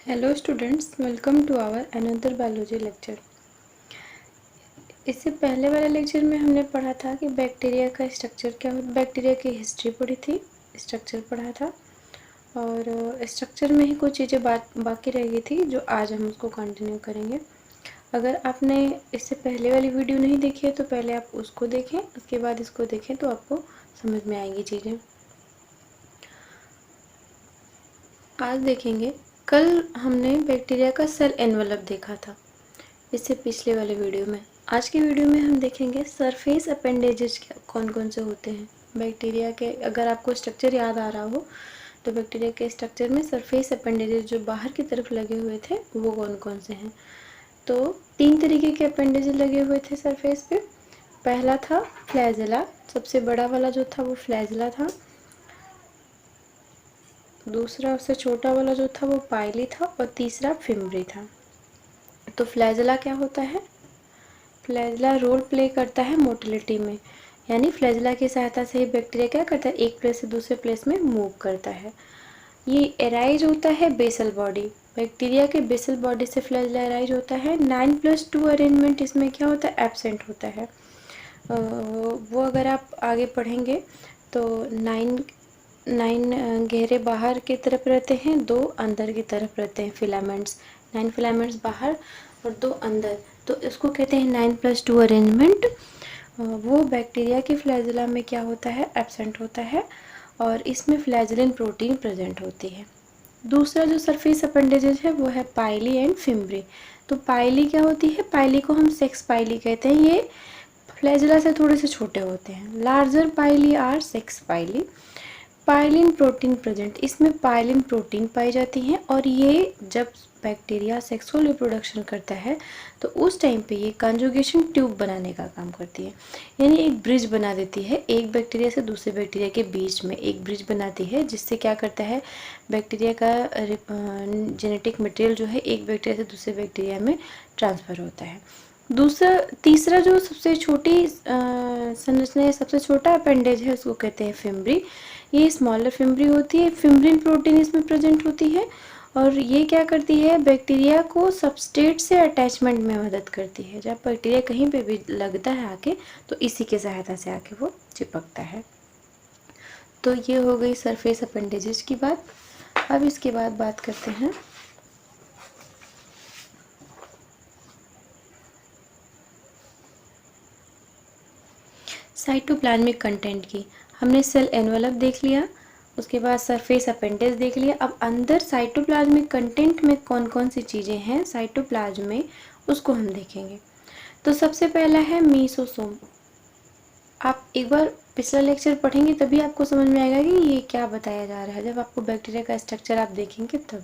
Hello students, welcome to our another biology lecture. इससे पहले वाले लेक्चर में हमने पढ़ा था कि बैक्टीरिया का स्ट्रक्चर क्या होता है। बैक्टीरिया की हिस्ट्री पढ़ी थी, स्ट्रक्चर पढ़ा था और स्ट्रक्चर में ही कुछ चीज़ें बाकी रह गई थी जो आज हम उसको कंटिन्यू करेंगे। अगर आपने इससे पहले वाली वीडियो नहीं देखी है तो पहले आप उसको देखें, उसके बाद इसको देखें तो आपको समझ में आएंगी चीज़ें। आज देखेंगे, कल हमने बैक्टीरिया का सेल एनवेलप देखा था इससे पिछले वाले वीडियो में। आज की वीडियो में हम देखेंगे सरफेस अपेंडेजेस कौन कौन से होते हैं बैक्टीरिया के। अगर आपको स्ट्रक्चर याद आ रहा हो तो बैक्टीरिया के स्ट्रक्चर में सरफेस अपेंडेजेस जो बाहर की तरफ लगे हुए थे वो कौन कौन से हैं। तो 3 तरीके के अपेंडेजेस लगे हुए थे सरफेस पे। पहला था फ्लैजेला, सबसे बड़ा वाला जो था वो फ्लैजेला था। दूसरा उससे छोटा वाला जो था वो पाइली था और तीसरा फिम्ब्री था। तो फ्लैजेला क्या होता है? फ्लैजेला रोल प्ले करता है मोटिलिटी में, यानी फ्लैजेला की सहायता से ही बैक्टीरिया क्या करता है, एक प्लेस से दूसरे प्लेस में मूव करता है। ये एराइज होता है बेसल बॉडी, बैक्टीरिया के बेसल बॉडी से फ्लैजेला एराइज होता है। 9+2 अरेंजमेंट इसमें क्या होता है, एब्सेंट होता है। वो अगर आप आगे पढ़ेंगे तो 9 घेरे बाहर की तरफ रहते हैं, 2 अंदर की तरफ रहते हैं फिलामेंट्स। 9 फिलामेंट्स बाहर और 2 अंदर, तो इसको कहते हैं 9+2 अरेंजमेंट। वो बैक्टीरिया की फ्लैजेला में क्या होता है, एब्सेंट होता है और इसमें फ्लैजेलिन प्रोटीन प्रेजेंट होती है। दूसरा जो सरफेस अपेंडेजेस है वो है पाइली एंड फिम्ब्री। तो पाइली क्या होती है, पाइली को हम सेक्स पाइली कहते हैं। ये फ्लैजेला से थोड़े से छोटे होते हैं। Larger pili are sex pili. Pilin protein present, इसमें पाइलिन प्रोटीन पाई जाती हैं और ये जब बैक्टीरिया सेक्सुअल रिप्रोडक्शन करता है तो उस टाइम पे ये कंजुगेशन ट्यूब बनाने का काम करती है, यानी एक ब्रिज बना देती है। एक बैक्टीरिया से दूसरे बैक्टीरिया के बीच में एक ब्रिज बनाती है, जिससे क्या करता है, बैक्टीरिया का जेनेटिक मटेरियल जो है एक बैक्टीरिया से दूसरे बैक्टीरिया में ट्रांसफ़र होता है। तीसरा जो सबसे छोटी संरचना है, सबसे छोटा अपेंडेज है, उसको कहते हैं फिम्ब्री। ये स्मॉलर फिम्ब्री होती है। फिम्ब्रिन प्रोटीन इसमें प्रेजेंट होती है और ये क्या करती है, बैक्टीरिया को सबस्ट्रेट से अटैचमेंट में मदद करती है। जब बैक्टीरिया कहीं पे भी लगता है आके तो इसी के सहायता से आके वो चिपकता है। तो ये हो गई सरफेस अपेंडेजेस की बात। अब इसके बाद बात करते हैं साइटोप्लाज्मिक कंटेंट की। हमने सेल एनवेलप देख लिया, उसके बाद सरफेस अपेंडेज देख लिया। अब अंदर साइटोप्लाज्मिक कंटेंट में कौन कौन सी चीज़ें हैं साइटोप्लाज्म में, उसको हम देखेंगे। तो सबसे पहला है मीसोसोम। आप एक बार पिछला लेक्चर पढ़ेंगे तभी आपको समझ में आएगा कि ये क्या बताया जा रहा है, जब आपको बैक्टीरिया का स्ट्रक्चर आप देखेंगे तब।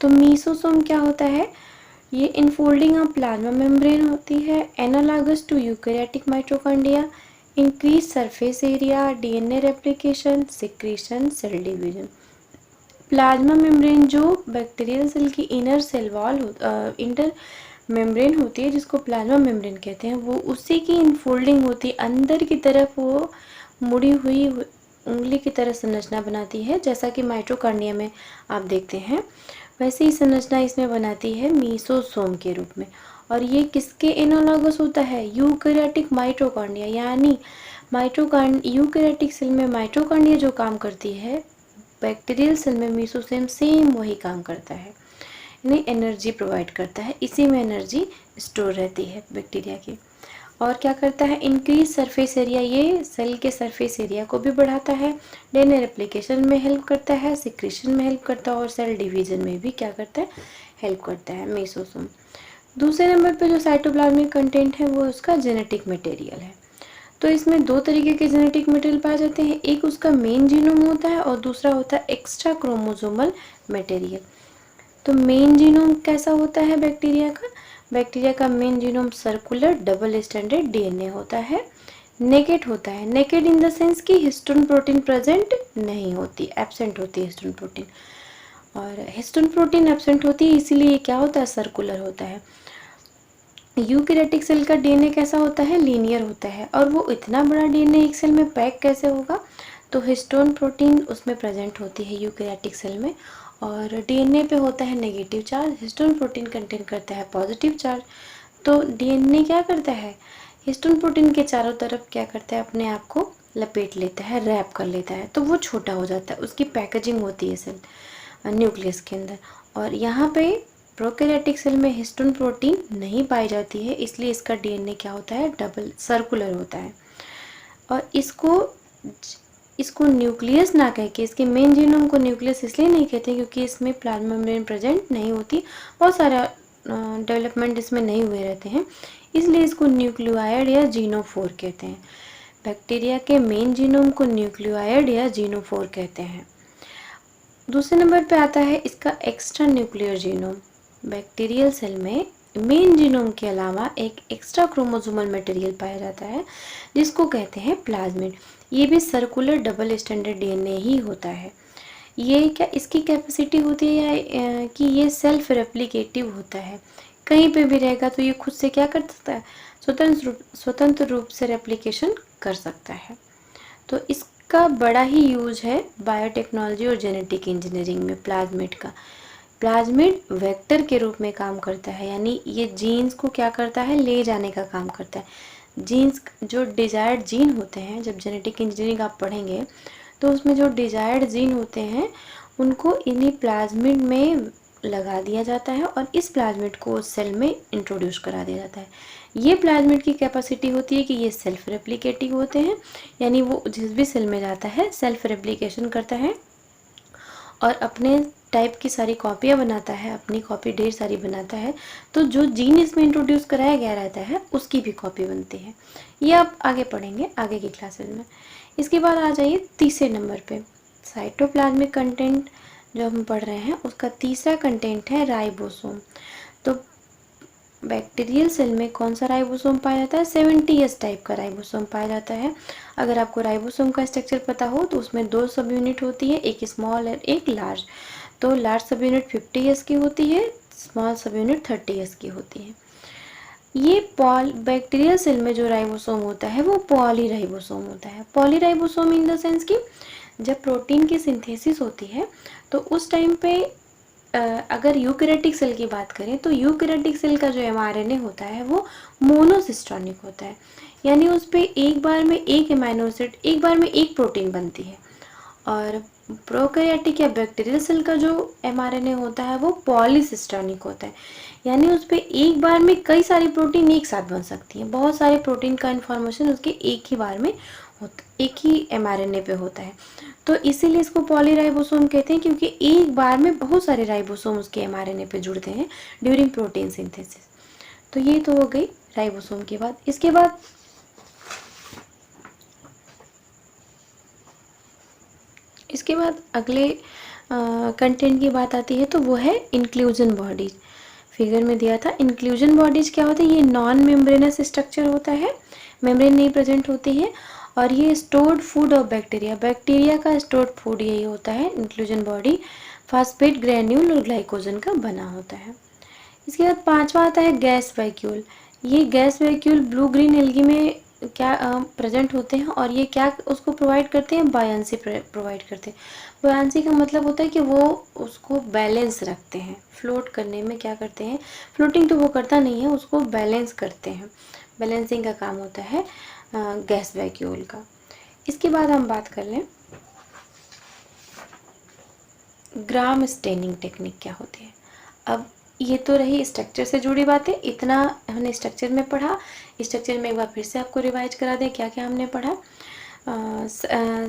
तो मीसोसोम क्या होता है, ये इनफोल्डिंग ऑफ प्लाज्मा मेम्ब्रेन होती है, analogous to eukaryotic mitochondria, increase surface area, DNA replication, secretion, cell division. Plasma membrane जो बैक्टीरियल सेल की inner cell wall inter membrane होती है, जिसको प्लाज्मा मेम्ब्रेन कहते हैं, वो उसी की इनफोल्डिंग होती है, अंदर की तरफ वो मुड़ी हुई उंगली की तरह संरचना बनाती है, जैसा कि माइटोकॉन्ड्रिया में आप देखते हैं वैसे ही संरचना इसमें बनाती है मीसोसोम के रूप में। और ये किसके एनालॉगस होता है, यूकैरियोटिक माइटोकॉन्ड्रिया, यानी यूकैरियोटिक सेल में माइटोकॉन्ड्रिया जो काम करती है, बैक्टीरियल सेल में मीसोसोम सेम वही काम करता है, यानी एनर्जी प्रोवाइड करता है। इसी में एनर्जी स्टोर रहती है बैक्टीरिया की। और क्या करता है, इंक्रीज सरफेस एरिया, ये सेल के सरफेस एरिया को भी बढ़ाता है, डीएनए रेप्लिकेशन में हेल्प करता है, सिक्रीशन में हेल्प करता है और सेल डिवीजन में भी क्या करता है, हेल्प करता है मीसोसोम। दूसरे नंबर पे जो साइटोप्लाज्मिक कंटेंट है वो उसका जेनेटिक मटेरियल है। तो इसमें 2 तरीके के जेनेटिक मटेरियल पाए जाते हैं, एक उसका मेन जीनोम होता है और दूसरा होता है एक्स्ट्रा क्रोमोसोमल मटेरियल। तो मेन जीनोम कैसा होता है बैक्टीरिया का, बैक्टीरिया का main genome circular double standard DNA होता है। नेकेड होता है, नेकेड इन द सेंस कि हिस्टोन प्रोटीन प्रेजेंट नहीं होती, एब्सेंट होती है हिस्टोन प्रोटीन। और हिस्टोन प्रोटीन एब्सेंट होती है इसीलिए क्या होता है, सर्कुलर होता है। यूकैरियोटिक सेल का डीएनए कैसा होता है, लीनियर होता है। और वो इतना बड़ा डीएनए एक सेल में पैक कैसे होगा, तो हिस्टोन प्रोटीन उसमें प्रेजेंट होती है यूकैरियोटिक सेल में। और डीएनए पे होता है negative charge, histone protein contain करता है पॉजिटिव चार्ज। तो डीएनए क्या करता है, हिस्टोन प्रोटीन के चारों तरफ क्या करता है, अपने आप को लपेट लेता है, रैप कर लेता है, तो वो छोटा हो जाता है, उसकी पैकेजिंग होती है सेल न्यूक्लियस के अंदर। और यहाँ पे प्रोकैरियोटिक सेल में हिस्टोन प्रोटीन नहीं पाई जाती है, इसलिए इसका डीएनए क्या होता है, डबल सर्कुलर होता है। और इसको न्यूक्लियस ना कह के, इसके मेन जीनोम को न्यूक्लियस इसलिए नहीं कहते क्योंकि इसमें प्लाज्मा मेम्ब्रेन प्रेजेंट नहीं होती, बहुत सारा डेवलपमेंट इसमें नहीं हुए रहते हैं, इसलिए इसको न्यूक्लियोइड या जीनोफोर कहते हैं। बैक्टीरिया के मेन जीनोम को न्यूक्लियोइड या जीनोफोर कहते हैं। दूसरे नंबर पे आता है इसका extra nuclear genome. Bacterial cell में मेन जीनोम के अलावा एक एक्स्ट्रा क्रोमोसोमल मटेरियल पाया जाता है जिसको कहते हैं प्लाज्मिड। ये भी सर्कुलर डबल स्टैंडर्ड डीएनए ही होता है। ये क्या इसकी कैपेसिटी होती है या कि ये सेल्फ रेप्लिकेटिव होता है, कहीं पे भी रहेगा तो ये खुद से क्या कर सकता है, स्वतंत्र रूप से रेप्लिकेशन कर सकता है। तो इसका बड़ा ही यूज है बायोटेक्नोलॉजी और जेनेटिक इंजीनियरिंग में प्लाज्मिड का। प्लाज्मिड वेक्टर के रूप में काम करता है, यानी ये जीन्स को क्या करता है, ले जाने का काम करता है। जीन्स जो डिजायर्ड जीन होते हैं, जब जेनेटिक इंजीनियरिंग आप पढ़ेंगे तो उसमें जो डिजायर्ड जीन होते हैं उनको इन्हीं प्लाज्मिड में लगा दिया जाता है और इस प्लाज्मिड को उस सेल में इंट्रोड्यूस करा दिया जाता है। ये प्लाज्मिड की कैपेसिटी होती है कि ये सेल्फ रेप्लिकेटिंग होते हैं, यानी वो जिस भी सेल में जाता है सेल्फ रेप्लिकेशन करता है और अपने टाइप की सारी कॉपियाँ बनाता है, अपनी कॉपी ढेर सारी बनाता है, तो जो जीन इसमें इंट्रोड्यूस कराया गया रहता है उसकी भी कॉपी बनती है। ये आप आगे पढ़ेंगे आगे की क्लासेस में। इसके बाद आ जाइए तीसरे नंबर पे, साइटोप्लाज्मिक कंटेंट जो हम पढ़ रहे हैं उसका तीसरा कंटेंट है राइबोसोम। तो बैक्टीरियल सेल में कौन सा राइबोसोम पाया जाता है, 70S टाइप का राइबोसोम पाया जाता है। अगर आपको राइबोसोम का स्ट्रक्चर पता हो तो उसमें 2 सब यूनिट होती है, एक स्मॉल और एक लार्ज। तो लार्ज सब यूनिट 50S की होती है, स्मॉल सब यूनिट 30S की होती है। ये बैक्टीरियल सेल में जो राइबोसोम होता है वो पॉलीराइबोसोम होता है। पॉलीराइबोसोम इन द सेंस कि जब प्रोटीन की सिंथेसिस होती है तो उस टाइम पे अगर यूकैरियोटिक सेल की बात करें तो यूकैरियोटिक सेल का जो mRNA होता है वो मोनोसिस्टोनिक होता है, यानी उस पर एक बार में एक एमाइनो एसिड, एक बार में एक प्रोटीन बनती है। और प्रोकैरियोटिक या बैक्टीरियल सेल का जो mRNA होता है वो पॉलीसिस्टोनिक होता है, यानी उस पर एक बार में कई सारी प्रोटीन एक साथ बन सकती हैं, बहुत सारे प्रोटीन का इन्फॉर्मेशन उसके एक ही बार में एक ही mRNA पे होता है। तो इसीलिए इसको पॉलीराइबोसोम कहते हैं क्योंकि एक बार में बहुत सारे राइबोसोम उसके mRNA पे जुड़ते हैं ड्यूरिंग प्रोटीन सिंथेसिस। तो ये तो हो गई राइबोसोम की बात। इसके बाद अगले कंटेंट की बात आती है तो वो है इंक्लूजन बॉडीज। फिगर में दिया था इंक्लूजन बॉडीज क्या होता है, ये नॉन मेम्ब्रेनस स्ट्रक्चर होता है, मेम्ब्रेन नहीं प्रेजेंट होती है, और ये स्टोर्ड फूड ऑफ बैक्टीरिया का स्टोर्ड फूड यही होता है। इंक्लूजन बॉडी फास्फेट ग्रैन्यूल और ग्लाइकोजन का बना होता है। इसके बाद पांचवा आता है गैस वैक्यूल। ये gas vacuole blue green algae में क्या प्रेजेंट होते हैं और ये क्या उसको प्रोवाइड करते हैं, बायंसी प्रोवाइड करते हैं। बायंसी का मतलब होता है कि वो उसको बैलेंस रखते हैं, फ्लोट करने में क्या करते हैं, फ्लोटिंग तो वो करता नहीं है, उसको बैलेंस करते हैं, बैलेंसिंग का काम होता है गैस वैक्यूल का। इसके बाद हम बात कर लें ग्राम स्टेनिंग टेक्निक क्या होती है। अब ये तो रही स्ट्रक्चर से जुड़ी बातें, इतना हमने स्ट्रक्चर में पढ़ा। स्ट्रक्चर में एक बार फिर से आपको रिवाइज करा दें क्या क्या हमने पढ़ा।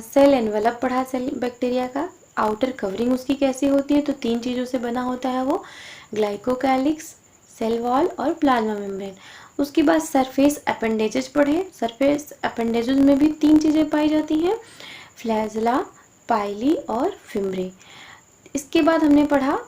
सेल एनवेलप पढ़ा, सेल बैक्टीरिया का आउटर कवरिंग उसकी कैसी होती है, तो 3 चीज़ों से बना होता है वो, ग्लाइकोकैलिक्स, सेल वॉल और प्लाज्मा मेम्ब्रेन। उसके बाद सरफेस अपेंडेजेस पढ़े। सरफेस अपेंडेजेस में भी 3 चीज़ें पाई जाती हैं, फ्लैजला, पाइली और फिम्ब्री। इसके बाद हमने पढ़ा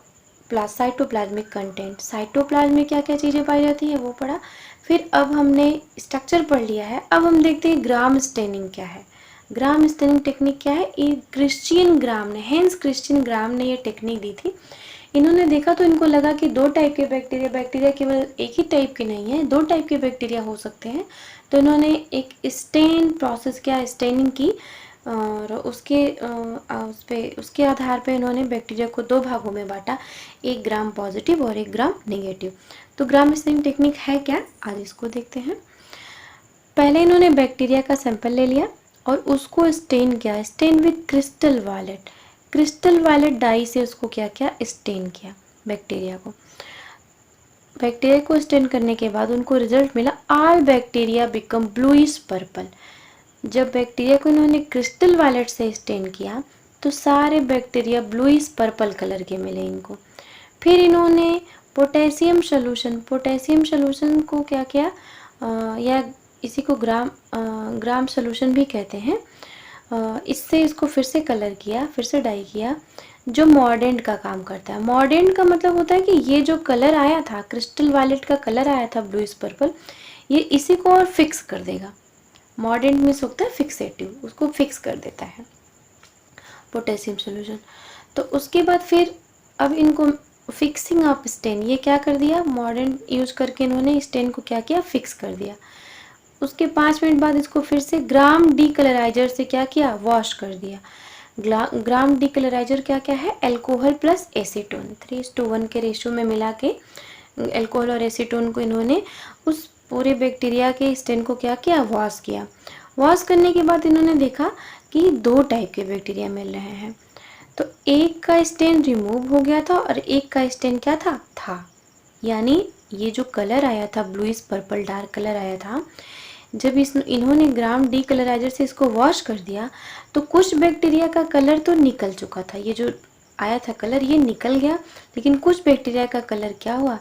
साइटोप्लाज्मिक कंटेंट, साइटोप्लाज्म में क्या क्या चीज़ें पाई जाती है वो पढ़ा। फिर अब हमने स्ट्रक्चर पढ़ लिया है, अब हम देखते हैं ग्राम स्टेनिंग क्या है। ग्राम स्टेनिंग टेक्निक क्या है, ये क्रिश्चियन ग्राम ने, हेंस क्रिश्चियन ग्राम ने ये टेक्निक दी थी। इन्होंने देखा तो इनको लगा कि 2 टाइप के बैक्टीरिया केवल एक ही टाइप के नहीं है, 2 टाइप के बैक्टीरिया हो सकते हैं। तो इन्होंने एक स्टेन प्रोसेस किया, स्टेनिंग की और उसके आधार पे इन्होंने बैक्टीरिया को 2 भागों में बांटा, एक ग्राम पॉजिटिव और एक ग्राम नेगेटिव। तो ग्राम स्टेनिंग टेक्निक है क्या, आज इसको देखते हैं। पहले इन्होंने बैक्टीरिया का सैंपल ले लिया और उसको स्टेन किया, stain with crystal violet. Crystal violet dye से उसको क्या किया, स्टेन किया बैक्टीरिया को। बैक्टीरिया को स्टेन करने के बाद उनको रिजल्ट मिला, all bacteria become bluish purple. जब बैक्टीरिया को इन्होंने क्रिस्टल वायलेट से स्टेन किया तो सारे बैक्टीरिया ब्लूइश पर्पल कलर के मिले इनको। फिर इन्होंने पोटेशियम सोल्यूशन को क्या किया, या इसी को ग्राम सोल्यूशन भी कहते हैं, इससे इसको फिर से कलर किया, फिर से डाई किया, जो मॉर्डेंट का काम करता है। मॉर्डेंट का मतलब होता है कि ये जो कलर आया था, क्रिस्टल वायलेट का कलर आया था ब्लूइश पर्पल, ये इसी को और फिक्स कर देगा। मॉर्डेंट मीन्स होता है फिक्सेटिव, उसको फिक्स कर देता है पोटेशियम सोल्यूशन। तो उसके बाद फिर अब इनको फिक्सिंग ऑफ स्टेन, ये क्या कर दिया, मॉर्डेंट यूज करके इन्होंने स्टेन को क्या किया, फिक्स कर दिया। उसके 5 मिनट बाद इसको फिर से ग्राम डीकलराइजर से क्या किया, वॉश कर दिया। ग्राम डीकलराइजर क्या क्या है, अल्कोहल प्लस एसीटोन, 3:1 के रेशियो में मिला के अल्कोहल और एसीटोन को इन्होंने उस पूरे बैक्टीरिया के स्टेन को क्या किया, वॉश किया। वॉश करने के बाद इन्होंने देखा कि 2 टाइप के बैक्टीरिया मिल रहे हैं। तो एक का स्टेन रिमूव हो गया था और एक का स्टेन क्या था, यानी ये जो कलर आया था ब्लूइश पर्पल डार्क कलर आया था, जब इन्होंने ग्राम डीकलराइजर से इसको वॉश कर दिया तो कुछ बैक्टीरिया का कलर तो निकल चुका था, ये जो आया था कलर ये निकल गया, लेकिन कुछ बैक्टीरिया का कलर क्या हुआ,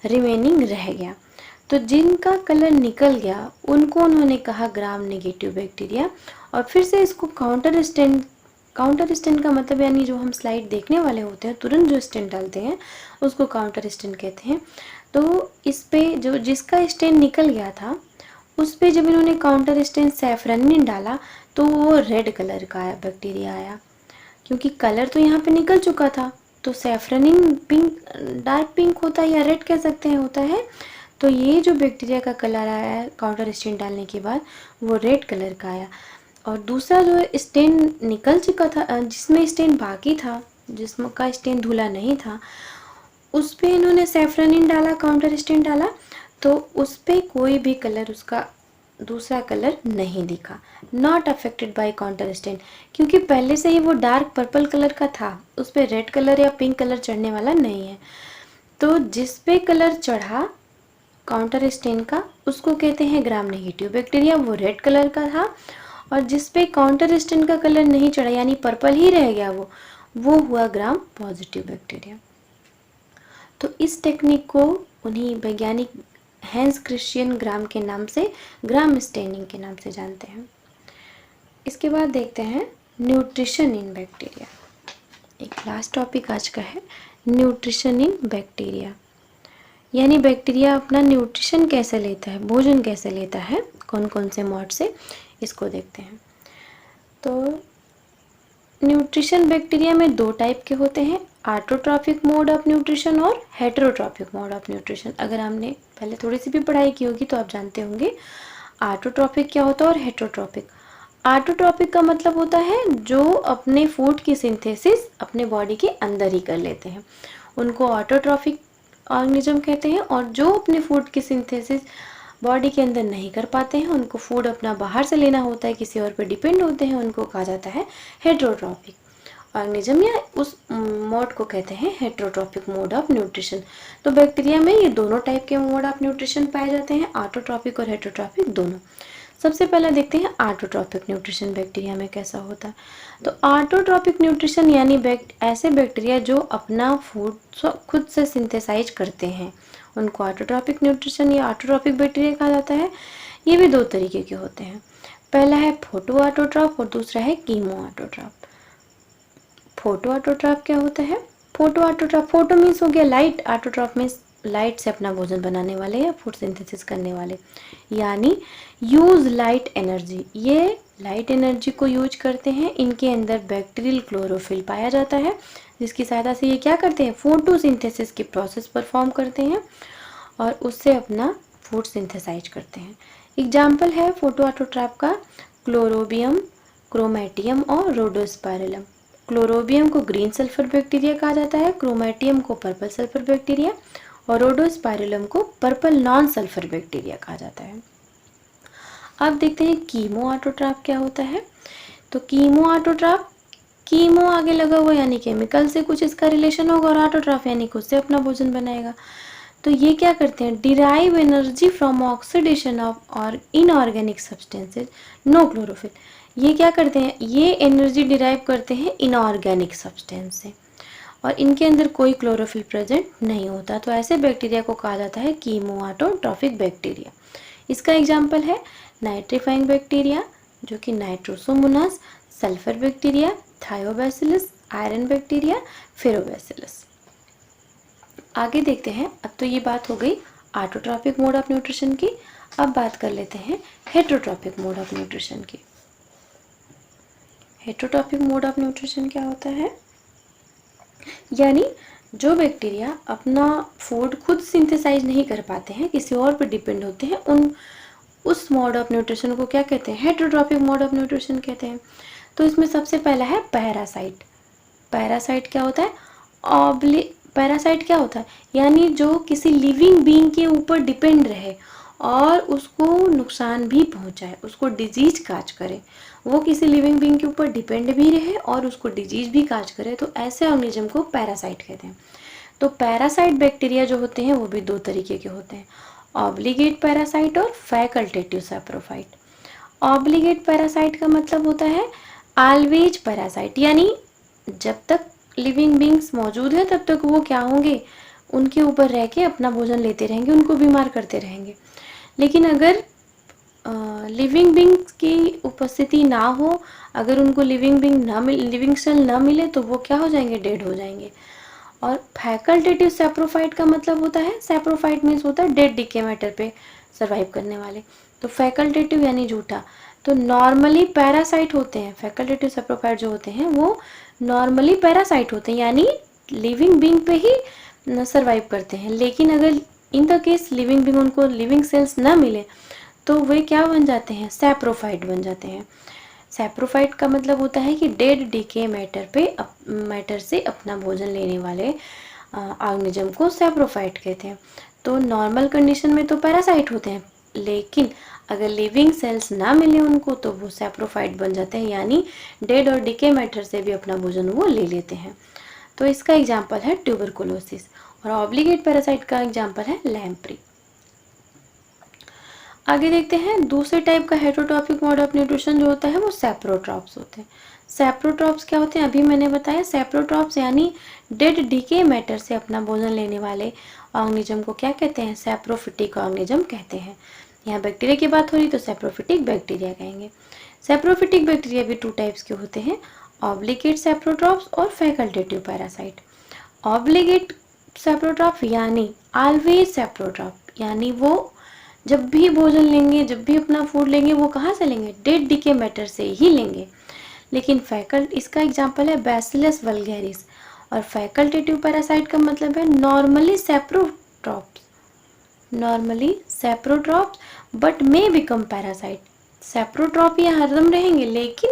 रिमेनिंग रह गया। तो जिनका कलर निकल गया उनको उन्होंने कहा ग्राम नेगेटिव बैक्टीरिया। और फिर से इसको काउंटर स्टेन का मतलब यानी जो हम स्लाइड देखने वाले होते हैं तुरंत जो स्टेन डालते हैं उसको काउंटर स्टेन कहते हैं। तो इस पे जो जिसका स्टेन निकल गया था उस पे जब इन्होंने काउंटर स्टेन सैफरनिन डाला तो वो रेड कलर का बैक्टीरिया आया, क्योंकि कलर तो यहाँ पे निकल चुका था। तो सैफरनिन पिंक, डार्क पिंक होता है या रेड कह सकते हैं होता है। तो ये जो बैक्टीरिया का कलर आया है काउंटर स्टेन डालने के बाद वो रेड कलर का आया। और दूसरा जो स्टेन निकल चुका था, जिसमें स्टेन बाकी था, जिसका स्टेन धुला नहीं था, उस पे इन्होंने सैफरनिन डाला, काउंटर स्टेन डाला, तो उस पे कोई भी कलर, उसका दूसरा कलर नहीं दिखा, not affected by counter stand, क्योंकि पहले से ही वो डार्क पर्पल कलर का था, उस पे रेड कलर या पिंक कलर चढ़ने वाला नहीं है। तो जिस पे कलर चढ़ा काउंटर स्टेन का उसको कहते हैं ग्राम नेगेटिव बैक्टीरिया, वो रेड कलर का था। और जिस पे काउंटर स्टेन का कलर नहीं चढ़ा यानी पर्पल ही रह गया वो हुआ ग्राम पॉजिटिव बैक्टीरिया। तो इस टेक्निक को उन्हीं वैज्ञानिक हैंस क्रिश्चियन ग्राम के नाम से, ग्राम स्टेनिंग के नाम से जानते हैं। इसके बाद देखते हैं न्यूट्रिशन इन बैक्टीरिया। एक लास्ट टॉपिक आज का है न्यूट्रिशन इन बैक्टीरिया, यानी बैक्टीरिया अपना न्यूट्रिशन कैसे लेता है, भोजन कैसे लेता है, कौन कौन से मोड से, इसको देखते हैं। तो न्यूट्रिशन बैक्टीरिया में 2 टाइप के होते हैं, ऑटोट्रॉफिक मोड ऑफ न्यूट्रिशन और हेटेरोट्रॉफिक मोड ऑफ न्यूट्रिशन। अगर हमने पहले थोड़ी सी भी पढ़ाई की होगी तो आप जानते होंगे ऑटोट्रॉफिक क्या होता है और हेटेरोट्रॉफिक। ऑटोट्रॉफिक का मतलब होता है जो अपने फूड की सिंथेसिस अपने बॉडी के अंदर ही कर लेते हैं, उनको ऑटोट्रॉफिक ऑर्गेनिज्म कहते हैं। और जो अपने फूड की सिंथेसिस बॉडी के अंदर नहीं कर पाते हैं, उनको फूड अपना बाहर से लेना होता है, किसी और पर डिपेंड होते हैं, उनको कहा जाता है हेटेरोट्रॉफिक ऑर्गेनिज्म, या उस मोड को कहते हैं हेटेरोट्रॉफिक मोड ऑफ न्यूट्रिशन। तो बैक्टीरिया में ये दोनों टाइप के मोड ऑफ न्यूट्रिशन पाए जाते हैं, ऑटोट्रॉफिक और हेटेरोट्रॉफिक दोनों। सबसे पहले देखते हैं ऑटोट्रॉफिक न्यूट्रिशन बैक्टीरिया में कैसा होता है। तो ऑटोट्रॉफिक न्यूट्रिशन यानी ऐसे बैक्टीरिया जो अपना फूड खुद से सिंथेसाइज करते हैं, उनको ऑटोट्रॉफिक न्यूट्रिशन या ऑटोट्रॉफिक बैक्टीरिया कहा जाता है। ये भी 2 तरीके के होते हैं, पहला है फोटो ऑटोट्रॉफ और दूसरा है कीमो ऑटोट्रॉफ। फोटो ऑटोट्रॉफ क्या होता है, फोटो ऑटोट्रॉफ, फोटो मीन्स हो गया लाइट, ऑटोट्रॉफ मीन्स लाइट से अपना भोजन बनाने वाले या फूड सिंथेसिस करने वाले, यानी यूज लाइट एनर्जी, ये लाइट एनर्जी को यूज करते हैं। इनके अंदर बैक्टीरियल क्लोरोफिल पाया जाता है जिसकी सहायता से ये क्या करते हैं, फोटोसिंथेसिस की प्रोसेस परफॉर्म करते हैं और उससे अपना फूड सिंथेसाइज करते हैं। एग्जाम्पल है फोटो ऑटोट्रॉफ का क्लोरोबियम क्रोमेटियम और रोडोस्पाइरलम। क्लोरोबियम को ग्रीन सल्फर बैक्टीरिया कहा जाता है, क्रोमेटियम को पर्पल सल्फर बैक्टीरिया और रोडोस्पाइरलम को पर्पल नॉन सल्फर बैक्टीरिया कहा जाता है। अब देखते हैं कीमो ऑटोट्रॉफ क्या होता है। तो कीमो ऑटोट्रॉफ, कीमो आगे लगा हुआ यानी केमिकल से कुछ इसका रिलेशन होगा, और ऑटोट्रॉफ यानी खुद से अपना भोजन बनाएगा। तो ये क्या करते हैं, derive energy from oxidation of और इनऑर्गेनिक सब्सटेंसेज, नो क्लोरोफिल। ये क्या करते हैं, ये एनर्जी डिराइव करते हैं इनऑर्गेनिक सब्सटेंस से, और इनके अंदर कोई क्लोरोफिल प्रेजेंट नहीं होता। तो ऐसे बैक्टीरिया को कहा जाता है कीमोऑटोट्रॉफिक बैक्टीरिया। इसका एग्जाम्पल है नाइट्रीफाइंग बैक्टीरिया जो कि Nitrosomonas, sulphur bacteria, Thiobacillus, iron bacteria, Ferrobacillus. आगे देखते हैं। अब तो ये बात हो गई ऑटोट्रॉफिक मोड ऑफ न्यूट्रिशन की। अब बात कर लेते हैं हेटरोट्रॉफिक मोड ऑफ न्यूट्रिशन की। हेटरोट्रॉफिक मोड ऑफ न्यूट्रिशन क्या होता है, यानी जो बैक्टीरिया अपना फूड खुद सिंथेसाइज नहीं कर पाते हैं, किसी और पर डिपेंड होते हैं, उस मोड ऑफ न्यूट्रिशन को क्या कहते हैं, हेटरोट्रॉफिक मोड ऑफ न्यूट्रिशन कहते हैं। तो इसमें सबसे पहला है पैरासाइट। पैरासाइट क्या होता है, पैरासाइट क्या होता है, यानी जो किसी लिविंग बीइंग के ऊपर डिपेंड रहे और उसको नुकसान भी पहुंचाए, उसको डिजीज काज करे। वो किसी लिविंग बीइंग के ऊपर डिपेंड भी रहे और उसको डिजीज भी काज करे, तो ऐसे ऑर्गेनिज्म को पैरासाइट कहते हैं। तो पैरासाइट बैक्टीरिया जो होते हैं वो भी दो तरीके के होते हैं, ऑब्लिगेट पैरासाइट और फैकल्टेटिव सैप्रोफाइट। ऑब्लिगेट पैरासाइट का मतलब होता है ऑलवेज पैरासाइट, यानी जब तक लिविंग बींग्स मौजूद है तब तक वो क्या होंगे, उनके ऊपर रह के अपना भोजन लेते रहेंगे, उनको बीमार करते रहेंगे। लेकिन अगर लिविंग बींग्स की उपस्थिति ना हो, अगर उनको लिविंग सेल ना मिले तो वो क्या हो जाएंगे, डेड हो जाएंगे। और फैकल्टेटिव सैप्रोफाइट का मतलब होता है, सैप्रोफाइट मीन्स होता है डेड डिके मैटर पे सर्वाइव करने वाले। तो फैकल्टेटिव यानी झूठा। तो नॉर्मली पैरासाइट होते हैं, फैकल्टेटिव सैप्रोफाइट जो होते हैं वो नॉर्मली पैरासाइट होते हैं, यानी लिविंग बींग पे ही सर्वाइव करते हैं। लेकिन अगर in the case living being उनको लिविंग सेल्स ना मिले तो वे क्या बन जाते हैं, सैप्रोफाइट बन जाते हैं। सैप्रोफाइट का मतलब होता है कि डेड डीके मैटर से अपना भोजन लेने वाले ऑर्गेनिज्म को सैप्रोफाइट कहते हैं। तो नॉर्मल कंडीशन में तो पैरासाइट होते हैं, लेकिन अगर लिविंग सेल्स ना मिले उनको तो वो सैप्रोफाइट बन जाते हैं, यानी डेड और डीके मैटर से भी अपना भोजन वो ले लेते हैं। तो इसका एग्जाम्पल है ट्यूबरकुलोसिस, और ऑब्लिगेट पैरासाइट का एग्जाम्पल है लैम्प्री। आगे देखते हैं दूसरे टाइप का हेटरोट्रॉफिक मोड ऑफ न्यूट्रिशन जो होता है वो सैप्रोट्रॉप्स होते हैं। सैप्रोट्रॉप्स क्या होते हैं, अभी मैंने बताया, सैप्रोट्रॉप्स यानी डेड डीके मैटर से अपना भोजन लेने वाले ऑर्गेनिज्म को क्या कहते हैं, सैप्रोफिटिक ऑर्गेनिज्म कहते हैं। यहाँ बैक्टीरिया की बात हो रही तो सैप्रोफिटिक बैक्टीरिया कहेंगे। सैप्रोफिटिक बैक्टीरिया भी टू टाइप्स के होते हैं, ऑब्लिगेट सैप्रोट्रॉप्स और फैकल्टेटिव पैरासाइट। ऑब्लिगेट सैप्रोट्रॉप यानी ऑलवेज सैप्रोट्रॉप, यानी वो जब भी भोजन लेंगे, जब भी अपना फूड लेंगे, वो कहाँ से लेंगे, डेड डीके मैटर से ही लेंगे। लेकिन इसका एग्जाम्पल है बैसिलस वल्गैरिस। और फैकल्टेटिव पैरासाइट का मतलब है normally saprotrophs but may become parasite. Saprotroph ये हरदम रहेंगे, लेकिन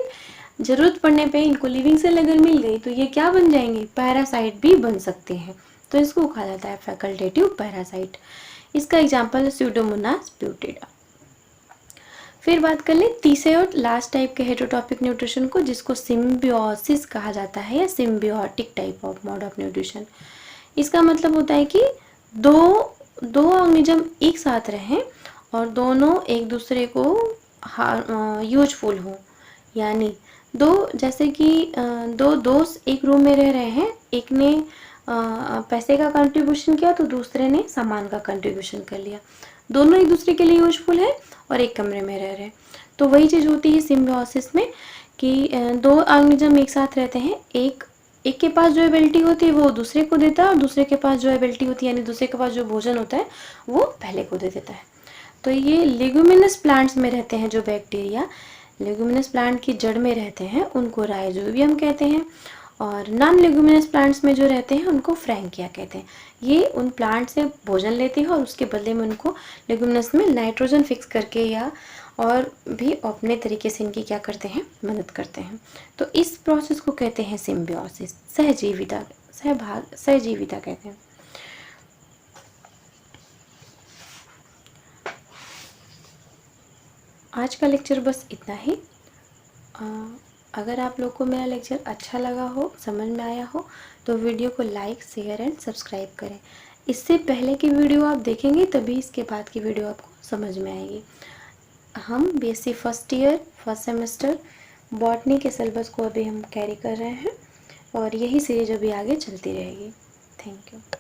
जरूरत पड़ने पे इनको लिविंग सेल अगर मिल गई तो ये क्या बन जाएंगे, पैरासाइट भी बन सकते हैं। तो इसको कहा जाता है फैकल्टेटिव पैरासाइट। इसका एग्जाम्पल है स्यूडोमोनास ब्यूटेडा। फिर बात कर ले तीसरे और लास्ट टाइप के हेटरोट्रॉफिक न्यूट्रिशन को, जिसको सिम्बियोसिस कहा जाता है या symbiotic type of mode of nutrition. इसका मतलब होता है कि दो ऑर्गेनिज्म एक साथ रहें और दोनों एक दूसरे को यूजफुल हो, यानी जैसे कि दो दोस्त एक रूम में रह रहे हैं, एक ने पैसे का कंट्रीब्यूशन किया तो दूसरे ने सामान का कंट्रीब्यूशन कर लिया, दोनों एक दूसरे के लिए यूजफुल है और एक कमरे में रह रहे हैं। तो वही चीज़ होती है सिम्बियोसिस में कि दो ऑर्गेनिज्म एक साथ रहते हैं, एक के पास जो एबिलिटी होती है वो दूसरे को देता है और दूसरे के पास जो एबिलिटी होती है यानी दूसरे के पास जो भोजन होता है वो पहले को दे देता है। तो ये लेगुमिनस प्लांट्स में रहते हैं जो बैक्टीरिया लेगुमिनस प्लांट की जड़ में रहते हैं उनको राइजोबियम कहते हैं, और नॉन लेगुमिनस प्लांट्स में जो रहते हैं उनको फ्रैंकिया कहते हैं। ये उन प्लांट से भोजन लेते हैं और उसके बदले में उनको लेगुमिनस में नाइट्रोजन फिक्स करके या और भी अपने तरीके से इनकी क्या करते हैं, मदद करते हैं। तो इस प्रोसेस को कहते हैं सिम्बियोसिस, सहजीविता, सहजीविता कहते हैं। आज का लेक्चर बस इतना ही। अगर आप लोग को मेरा लेक्चर अच्छा लगा हो, समझ में आया हो, तो वीडियो को लाइक, शेयर एंड सब्सक्राइब करें। इससे पहले की वीडियो आप देखेंगे तभी इसके बाद की वीडियो आपको समझ में आएगी। हम BSc first year first semester botany के सिलेबस को अभी हम कैरी कर रहे हैं और यही सीरीज अभी आगे चलती रहेगी। Thank you.